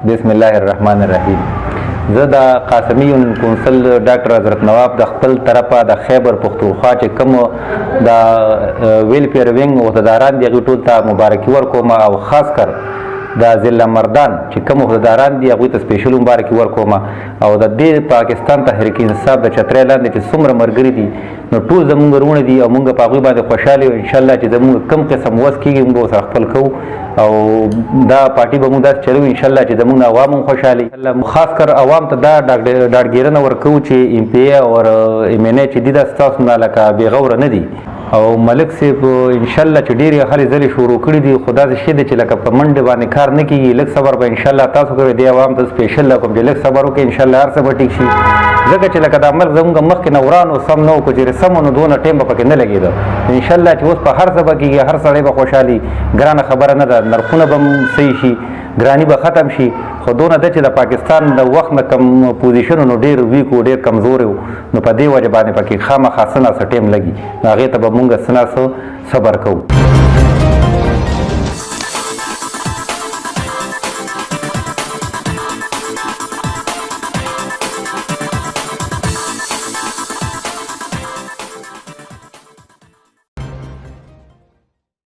بسم الله الرحمن الرحیم. زه د قاسمي کونسل ډاکټر حضرت نواب د خپل طرفه د خیبر پښتونخوا چې کوم د ویلفیر وینګ عهدهداران دي هغوی ټول ته مبارکي ورکوم او خاص کر د ضلع مردان چې کوم عهدهداران دي هغوی ته سپیشل مبارکي ورکوم او د دې پاکستان تحریک انصاف د چترۍ لاندې چې څومره ملګري دي نو ټول زموږ وروڼه دي او موږ په هغوی باندې خوشحاله یو انشاءالله چې زموږ کوم قسم وس کېږي موږ ورسره خپل کوو او دا پارټي به موږ داسې چلوو انشاءالله چې زموږ نه عوام هم خوشحاله خاص کر عوام ته دا ډاډګیرنه ورکوو چې ایم پی ای او ایم این ای چې دي دا ستاسو نه لکه بېغوره نه دي او ملک صاحب انشاءالله چې ډېرې هلې ځلې شروع کړي دي خو داسې شی دی چې لکه په منډې باندې کار نه کېږي لږ صبر به انشاءالله تاسو کوئ دې عوام ته سپیشل کوم چې لږ صبر وکړئ انشاءالله هر څه به ټیک شي ځکه چې لکه دا ملک زموږ مخکې نه ورانو سم نه و که چېرې سم و نو دونه ټایم به پکې نه لګېده انشاءالله چې اوس په هر څه به کېږي هر سړی به خوشحالي ګرانه خبره نه ده نرخونه به صحیح شي ګراني به ختم شي خو دونه ده چې د پاکستان د وخت نه کم پوزیشن نو ډېر ویک و ډېر کمزوری و نو په دې وجه باندې پکې خامخا څه نه څه ټایم لګي نو هغې ته به مونږ څه نه څه صبر کوو